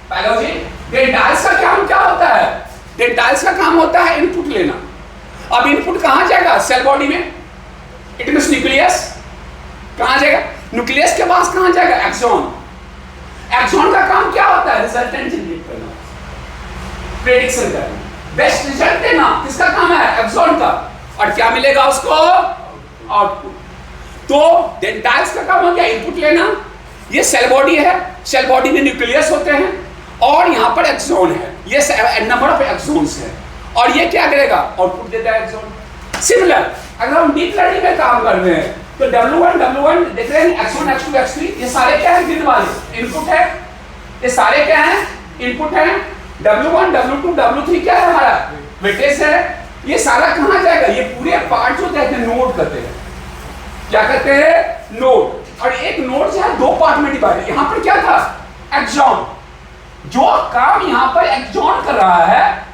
बायोलॉजी, डेंटाइल्स का काम क्या होता है, डेंटाइल्स का काम होता है इनपुट लेना। अब इनपुट कहां जाएगा, सेल बॉडी में, इट मींस न्यूक्लियस। कहां जाएगा, न्यूक्लियस के पास कहां जाएगा, एक्सॉन। एक्सॉन का काम क्या होता है, रिजल्टेंट जनरेट करना, प्रेडिक्शन करना, बेस्ट रिजल्ट देना। किसका काम है, एक्सॉन का। और क्या मिलेगा उसको, आउटपुट। तो डेंटाइल्स का काम हो गया इनपुट लेना। ये सेल बॉडी है, सेल बॉडी में न्यूक्लियस होते हैं और यहाँ पर एक्सॉन है, ये नंबर ऑफ एक्सॉन्स है, और ये क्या करेगा, आउटपुट देता है एक्सॉन। सिमिलर अगर हम डीप लर्निंग में काम कर रहे हैं तो W1 देख रहे हैं, X1 X2 X3 ये सारे क्या है, ग्रिड वाले इनपुट है, ये सारे क्या है, इनपुट है। W1 W2 W3 क्या है, हमारा वेटेज है। ये सारा कहाँ जाएगा, ये पूरे पार्ट जो कहते हैं नोड कहते हैं, क्या कहते हैं, नोड। और एक नोड जो है दो पार्ट में डिवाइड है। यहाँ पर क्या था, एक्सॉन। जो काम यहाँ पर एक्सॉन कर रहा है,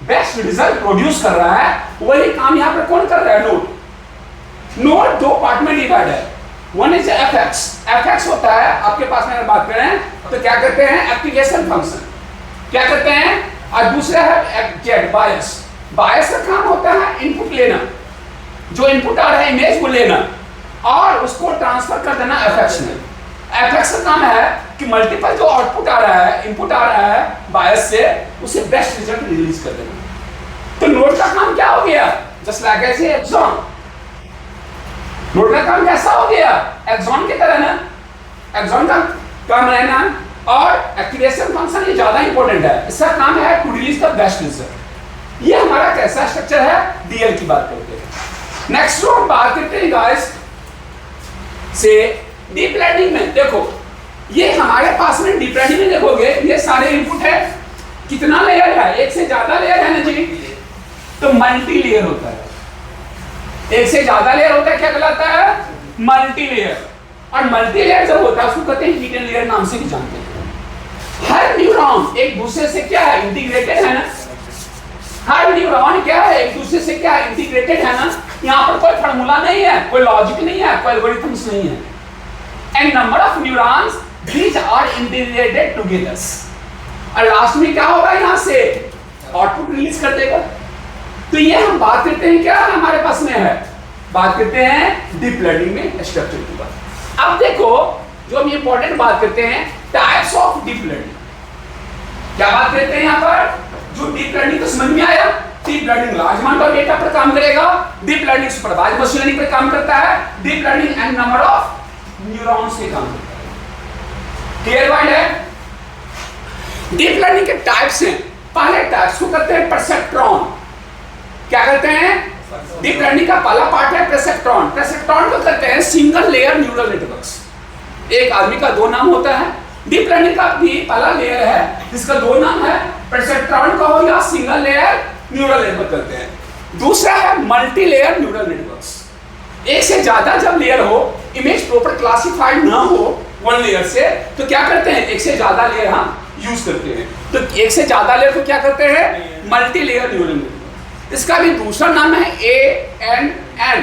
बेस्ट रिजल्ट प्रोड्यूस कर रहा है, वही काम यहाँ पर कौन कर रहा है, नोड। नोड दो पार्ट में डिवाइड है, वन इज एफएक्स। एफएक्स होता है आपके पास में, बात करें तो क्या करते हैं, एप्लीकेशन फंक्शन क्या करते हैं, और दूसरा है जेड बायस। बायस का काम होता है इनपुट लेना, जो इनपुट आ रहा है इमेज को लेना और उसको ट्रांसफर कर देना एफएक्स में। एफएक्स का काम है कि मल्टीपल जो आउटपुट आ रहा है, इनपुट आ रहा है बायस से, उसे बेस्ट रिजल्ट रिलीज कर देना। तो नोड का काम क्या हो गया, जस्ट लाइक ऐसे एक्सॉन। नोड का काम कैसा हो गया, एक्सॉन की तरह ना, एक्सॉन का काम रहना। और एक्टिवेशन फंक्शन ये ज्यादा इंपॉर्टेंट है, इसका काम है to release the best result. ये हमारा कैसा स्ट्रक्चर है, डीएल की बात करते हैं। नेक्स्ट जो हम बात करते हैं गाइस से डीप लर्निंग में, देखो ये हमारे पास में डीप लर्निंग में देखोगे ये सारे इनपुट है, कितना लेयर है, एक से ज्यादा लेयर है ना जी, तो मल्टी लेयर होता है। एक से ज्यादा लेयर होता है, क्या कहलाता है, मल्टी लेयर। और मल्टी लेयर जब होता है उसको कहते हैं हिडन लेयर नाम से भी जानते हैं। हर न्यूरॉन एक दूसरे से क्या है, इंटीग्रेटेड है ना, हर न्यूरॉन क्या है, एक दूसरे से क्या है, इंटीग्रेटेड है ना। यहाँ पर कोई फार्मूला नहीं है, कोई लॉजिक नहीं है, कोई एल्गोरिथम्स नहीं है। And number of neurons these are integrated together. और लास्ट में क्या होगा, यहाँ से आउटपुट रिलीज कर देगा। तो ये हम बात करते हैं, क्या हमारे पास में है, बात करते हैं डीप लर्निंग में स्ट्रक्चर की बात। अब देखो जो हम इंपॉर्टेंट बात करते हैं, टाइप्स ऑफ डीप लर्निंग। क्या बात करते हैं यहाँ पर, जो डीप लर्निंग तो समझ में आया, deep learning large amount of data पर काम करेगा, deep learning supervised machine learning पर काम करता है, deep learning and number of neurons पे काम करता है। क्लियर पॉइंट है। डीप लर्निंग के टाइप्स हैं, पहले टाइप्स को करते हैं परसेप्ट्रॉन। क्या करते हैं, डीप लर्निंग का पहला पार्ट है परसेप्ट्रॉन। परसेप्ट्रॉन को करते हैं सिंगल लेयर न्यूरल नेटवर्क्स। एक आदमी का दो नाम होता है, डीप लर्निंग का भी पहला लेयर है जिसका दो नाम है, परसेप्ट्रॉन का हो या सिंगल लेयर न्यूरल नेटवर्क करते हैं। दूसरा है मल्टी लेयर न्यूरल नेटवर्क्स। एक से ज्यादा जब लेयर हो, इमेज प्रॉपर क्लासिफाइड ना हो वन लेयर से, तो क्या करते हैं, एक से ज्यादा लेयर हम यूज करते हैं। तो एक से ज्यादा लेयर को क्या करते हैं, मल्टी लेयर न्यूरल नेटवर्क। इसका भी दूसरा नाम है ANN।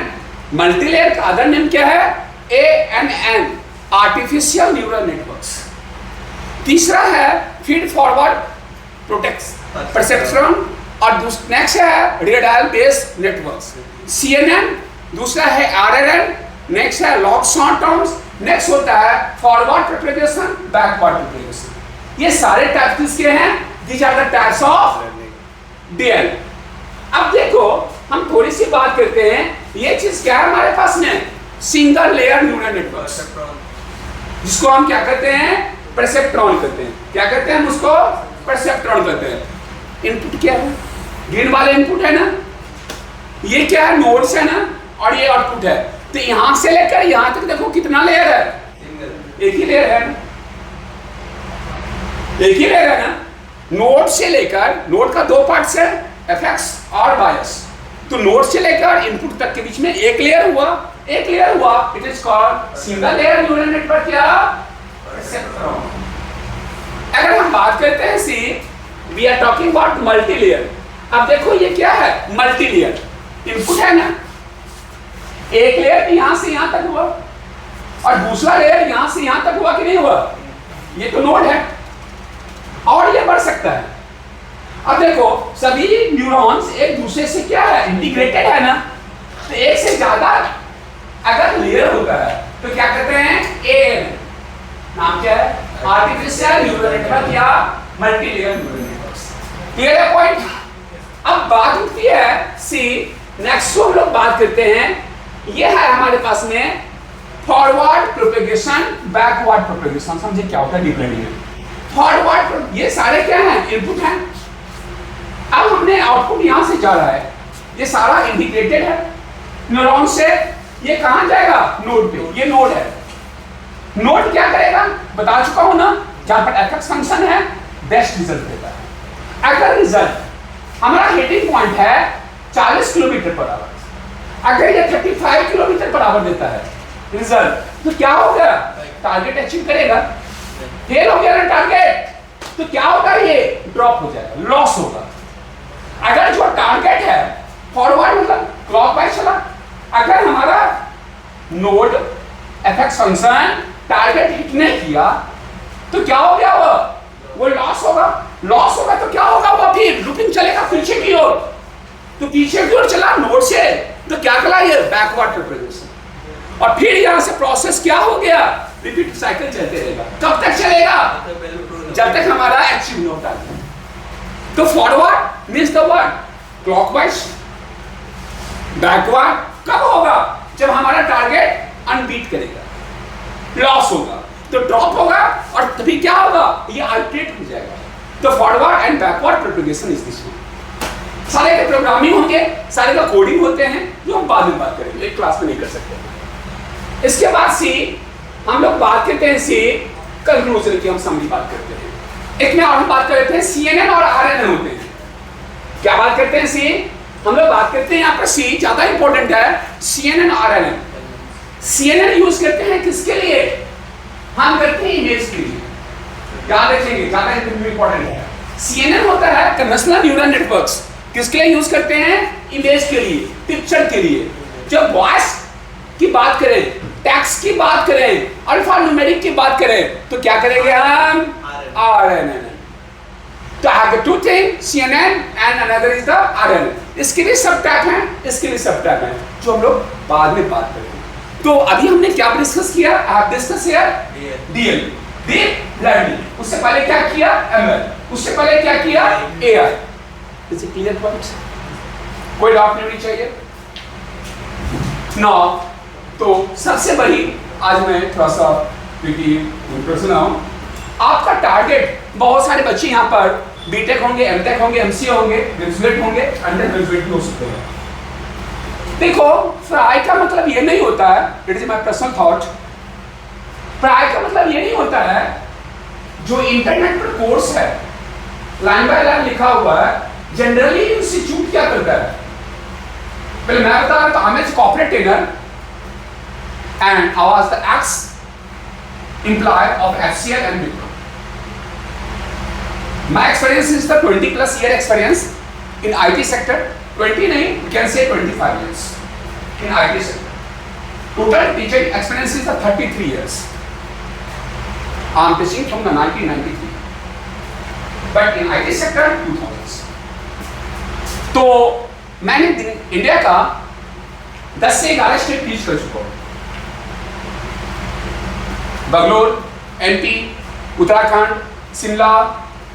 मल्टी लेयर का अदर नेम क्या है, ANN, आर्टिफिशियल न्यूरल नेटवर्क्स। तीसरा है फीड फॉरवर्ड परसेप्ट्रॉन, और नेक्स्ट है रेडियल बेस्ड नेटवर्क्स, CNN। दूसरा है RNN, नेक्स्ट है लॉक्स ऑन टर्म्स, नेक्स्ट होता है फॉरवर्ड प्रोपेगेशन, बैकवर्ड प्रोपेगेशन। ये सारे टाइप किसके हैं? These are the types of DL. अब देखो हम थोड़ी सी बात करते हैं, ये चीज क्या है हमारे पास में? सिंगल लेयर न्यूरल नेटवर्क, जिसको हम क्या कहते हैं? परसेप्ट्रॉन कहते हैं। क्या कहते हैं हम उसको? परसेप्ट्रॉन कहते हैं। इनपुट क्या है? ग्रीन वाले इनपुट है ना, ये क्या है? नोड्स है ना, और ये आउटपुट है। तो यहां से लेकर यहां तक देखो कितना लेयर है? एक ही लेयर है ना, एक ही लेयर है ना। नोड से लेकर, नोड का दो पार्ट्स है, एफेक्ट्स और बायस। तो नोड से लेकर इनपुट तक के बीच में एक लेयर हुआ, एक लेयर हुआ, it is called single layer neural network या परसेप्ट्रॉन। अगर हम बात करते हैं see, we are talking about multi layer. अब देखो ये क्या है? Multi layer. इनपुट है ना, एक लेयर यहां से यहां तक हुआ और दूसरा लेयर यहां से यहां तक हुआ कि नहीं हुआ? ये तो नोड है और ये बढ़ सकता है। अब देखो सभी न्यूरॉन्स एक दूसरे से क्या है? इंटीग्रेटेड है ना। तो एक से ज्यादा अगर लेयर होता है तो क्या कहते हैं? एएन। नाम क्या है? आर्टिफिशियल न्यूरल नेटवर्क या multi layer neural network. Clear है पॉइंट? अब बात उठती है सी, नेक्स्ट हम लोग बात करते हैं, ये है हमारे पास में फॉरवर्ड प्रोपेगेशन, बैकवर्ड प्रोपेगेशन। समझे क्या होता है? डिपेंडिंग फॉरवर्ड, ये सारे क्या हैं? इनपुट हैं। अब हमने आउटपुट यहां से जा रहा है, ये सारा इंटीग्रेटेड है न्यूरॉन से। ये कहां जाएगा? नोड पे। ये नोड है। नोड क्या करेगा? बता चुका हूं ना, जहां पर एफेक्ट फंक्शन है बेस्ट रिजल्ट देता है। अगर रिजल्ट हमारा हिटिंग पॉइंट है 40 किलोमीटर पर आवर, अगर ये 35 किलोमीटर पर आवर देता है रिजल्ट, तो क्या होगा? टारगेट अचीव करेगा। फेल हो गया ना टारगेट, तो क्या होगा? ये ड्रॉप हो जाएगा, लॉस होगा। अगर जो टारगेट है फॉरवर्ड मतलब क्लॉकवाइज चला, अगर हमारा node effect function target hit नहीं किया तो क्या हो गया? वो लॉस होगा। लॉस होगा तो क्या होगा? वो फिर लूपिंग चलेगा पीछे की ओर। तो पीछे की ओर चला नोड से, तो क्या कहला? ये बैकवर्ड प्रोपेगेशन। और फिर यहां से प्रोसेस क्या हो गया? रिपीट साइकिल चलते रहेगा। कब तक चलेगा? जब तक हमारा अचीव नहीं होता। तो forward means the word clockwise, backward कब होगा? जब हमारा टारगेट अनबीट करेगा, लॉस होगा तो ड्रॉप होगा, और तभी क्या होगा? ये अल्टरेट हो जाएगा। तो forward and backward propagation is this one. सारे के प्रोग्रामिंग होंगे, सारे का कोडिंग होते हैं, जो हम बाद में बात करेंगे, एक क्लास में नहीं कर सकते। इसके बाद सी हम लोग बात करते हैं सी कंक्लूजन की, हम समरी बात करते हैं। एक में और हम बात करते हैं सीएनएन और आरएनएन होते हैं। क्या बात करते हैं सी? हम लोग बात करते हैं यहाँ पर सी ज्यादा इंपॉर्टेंट है, सीएनएन आरएनएन। सीएनएन यूज करते हैं किसके लिए? हम करते हैं इमेज के लिए। याद रखेंगे, ज्यादा इंपॉर्टेंट है। सीएनएन होता है कन्वेंशनल न्यूरल नेटवर्क्स। किसके लिए यूज करते हैं? इमेज के लिए, पिक्चर के लिए। जब वॉइस की बात करें, टेक्स्ट की बात करें, अल्फा न्यूमेरिक की बात करें, तो क्या करेंगे हम? आरएनएन। तो I have two things, CNN and another is the RNN। इसके भी सब टाइप हैं, इसके भी सब टाइप हैं, जो हम लोग बाद में बात करेंगे। तो अभी हमने क्या डिस्कस किया? I have discussed here DL, deep learning. उससे पहले क्या किया? ML। उससे पहले क्या किया? AI। Is it clear points? कोई डाउट नहीं होनी चाहिए। नौ तो सबसे बड़ी आज मैं थोड़ा सा इंट्रोडक्शन हूं। आपका टारगेट, बहुत सारे बच्चे यहाँ पर बीटेक होंगे, एमटेक होंगे, एमसीए होंगे, ग्रेजुएट होंगे, अंडर ग्रेजुएट भी हो सकते हैं। देखो फ्राई का मतलब ये नहीं होता है, it is my personal thought, fry का मतलब ये नहीं होता है जो इंटरनेट पर कोर्स है लाइन बाय लाइन लिखा हुआ है, जनरली इंस्टीट्यूट क्या करता है? पहले मैं बता रहा था, I am corporate trainer and I was the ex-employee of HCL and Wipro. My experience is the 20+ year experience in IT sector. 20 nahi, you can say 25 years in IT sector. Total teaching experience is the 33 years. I am teaching from the 1993. But in IT sector 2000s. तो मैंने India का 10 से 11 state teach कर चुका हूँ। Bangalore, MP, Uttarakhand, Shimla,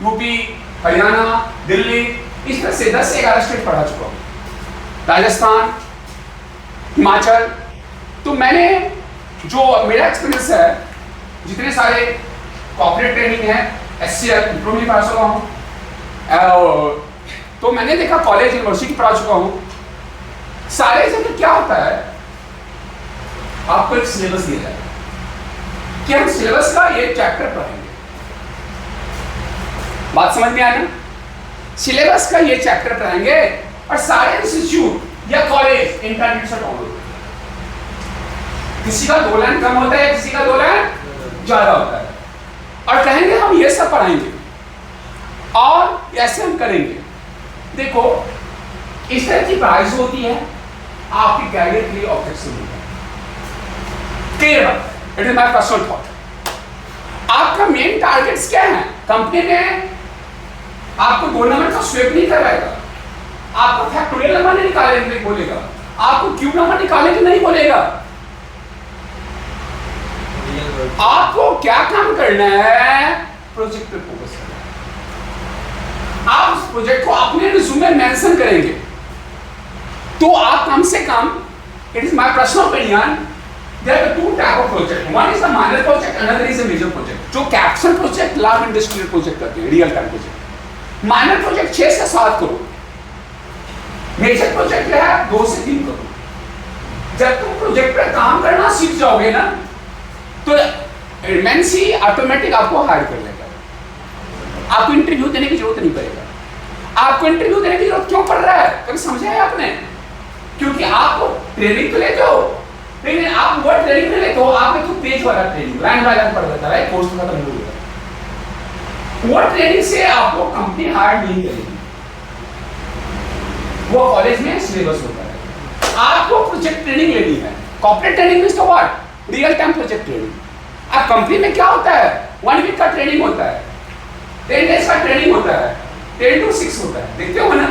UP, Haryana, Delhi, इस तरह से 10 से 11 स्टेट पढ़ा चुका हूँ, राजस्थान, हिमाचल। तो मैंने जो मेरा एक्सपीरियंस है, जितने सारे कॉर्पोरेट ट्रेनिंग है, SCL डिप्लोमा पढ़ा चुका हूँ, तो मैंने देखा कॉलेज यूनिवर्सिटी पढ़ा चुका हूँ, सारे जगह क्या होता है, आपको एक सिलेबस दिया जाए कि हम सिलेबस का ये चैप्टर पढ़ेंगे। बात समझ में आया ना? सिलेबस का ये चैप्टर पढ़ेंगे और सारे इंस्टीट्यूट या कॉलेज इंटरनेट से डाउनलोड, किसी का 2 लाइन कम होता है, किसी का 2 लाइन ज्यादा होता है, और कहेंगे हम ये सब पढ़ाएंगे और ऐसे हम करेंगे। देखो, इस तरह की पढ़ाई जो होती है आपकी कैरियर के लिए ऑब्जेक्टिव होता है। Clear? It is my personal thought. आपका मेन टारगेट्स क्या है? कंपनी में आपको 2 नंबर का स्वेप नहीं करवाएगा, आपको फैक्टोरियल नंबर नहीं निकालने के लिए बोलेगा, आपको क्यूब नंबर निकालने के नहीं बोलेगा। आपको क्या काम करना है? प्रोजेक्ट पे फोकस करना है। आप उस प्रोजेक्ट को अपने रिज्यूमे में मेंशन करेंगे तो आप कम से कम, it is my personal opinion, there are 2 type of project, one is the minor project, another is a major project. जो capsule project large industrial project करते हैं, real time project. Minor project 6 से 7 करो, मेजर प्रोजेक्ट है 2 से 3 करो। जब तुम प्रोजेक्ट पर काम करना सीख जाओगे ना, तो एमएनसी ऑटोमेटिक आपको हायर कर लेगा, आपको इंटरव्यू देने की जरूरत नहीं पड़ेगा। आपको इंटरव्यू देने की जरूरत क्यों पड़ रहा है? कभी समझा है आपने? क्योंकि आपको ट्रेनिंग तो लेते हो, लेकिन आप वो ट्रेनिंग नहीं लेते हो, आप एक तो पेज वाला ट्रेनिंग लाइन बाय लाइन पढ़ लेता है, कोर्स खत्म हो गया। वो ट्रेनिंग से आपको कंपनी हायर नहीं करेगी, वो कॉलेज में सिलेबस होता है। आपको प्रोजेक्ट ट्रेनिंग लेनी है। कॉर्पोरेट ट्रेनिंग मींस तो what? Real time project training. अब कंपनी में क्या होता है? 1 वीक का ट्रेनिंग होता है, 10 डेज का ट्रेनिंग होता है, 10 to 6 होता है, देखते हो ना?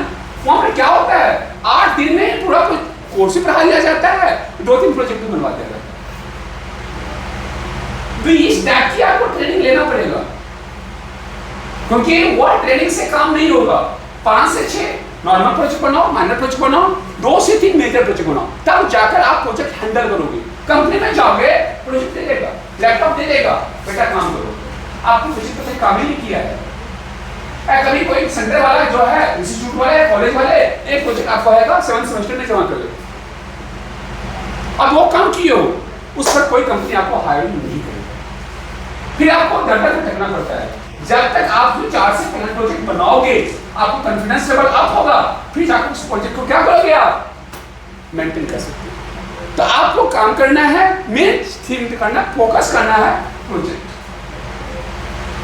वहां पर क्या होता है? 8 दिन में पूरा कोर्स ही पढ़ा दिया जाता है, 2-3 प्रोजेक्ट भी बनवा दिया जाता है। तो इस टाइप की आपको ट्रेनिंग लेना पड़ेगा, क्योंकि वो ट्रेनिंग से काम नहीं होगा। 5 से 6 नॉर्मल प्रोजेक्ट बनाओ, माइनर प्रोजेक्ट बनाओ, 2 से 3 मेजर प्रोजेक्ट बनाओ, तब जाकर आप प्रोजेक्ट हैंडल करोगे। कंपनी में जाओगे, प्रोजेक्ट दे देगा, लैपटॉप दे देगा, बेटा काम करो। आपको प्रोजेक्ट पे काम ही नहीं किया है। कभी कोई सेंटर वाला जो है, इंस्टीट्यूट वाले, कॉलेज वाले, एक प्रोजेक्ट आपको आएगा 7 सेमेस्टर में जमा कर ले, अब वो काम किए हो, उस पर कोई कंपनी आपको हायर नहीं करेगी। फिर आपको दर-दर भटकना पड़ता है। जब तक आप जो 4 से 5 प्रोजेक्ट बनाओगे, आपको कॉन्फिडेंस लेवल अप होगा, फिर जाकर उस प्रोजेक्ट को क्या करोगे? आप मेंटेन कर सकते हो। तो आपको काम करना है, मेन थीम करना, फोकस करना है प्रोजेक्ट,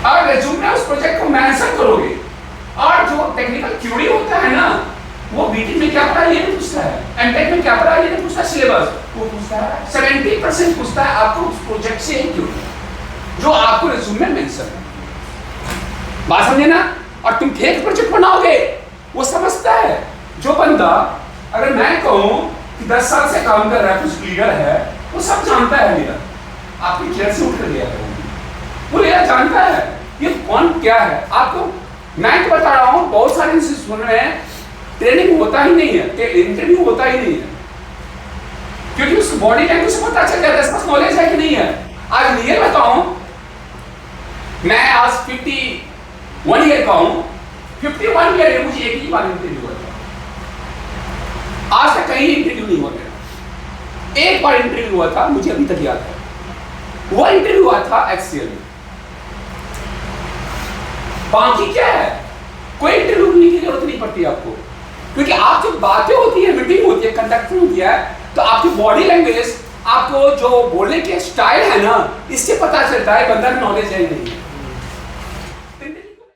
और रिज्यूम में उस प्रोजेक्ट को मेंशन करोगे। और जो टेक्निकल क्यूरी होता है ना, वो बीटी में क्या पढ़ा ये नहीं पूछता है, एमटेक में क्या पढ़ा ये नहीं पूछता, सिलेबस वो पूछता है 70% पूछता है आपको उस प्रोजेक्ट से ही क्यों, जो आपको रिज्यूम में मेंशन है। बात समझे ना? और तुम फेक प्रोजेक्ट बनाओगे, वो समझता है। जो बंदा, अगर मैं कहूं कि 10 साल से काम कर रहा है, कुछ क्लियर है, वो सब जानता है मेरा, आपकी चेयर से उठ कर गया है, वो ये जानता है ये कौन क्या है। आपको मैं तो बता रहा हूं, बहुत सारे इंस्टीट्यूट में ट्रेनिंग होता ही नहीं है, इंटरव्यू होता ही नहीं है, क्योंकि उसको बॉडी लैंग्वेज से पता चल जाता है इसका नॉलेज है कि नहीं है। आज ये बताऊं, मैं आज 51 ईयर का हूं, 51 ईयर में मुझे एक ही बार इंटरव्यू हुआ था, आज तक कहीं इंटरव्यू नहीं हुआ मेरा। एक बार इंटरव्यू हुआ था, मुझे अभी तक याद है, वो इंटरव्यू हुआ था HCL में। बाकी क्या है, कोई इंटरव्यू करने की जरूरत नहीं पड़ती आपको, क्योंकि आपकी बातें होती है, मीटिंग होती है, कंडक्टिंग होती है, तो आपकी बॉडी लैंग्वेज, आपको जो बोलने के स्टाइल है ना, इससे पता चलता है बंदा में नॉलेज है ही नहीं है।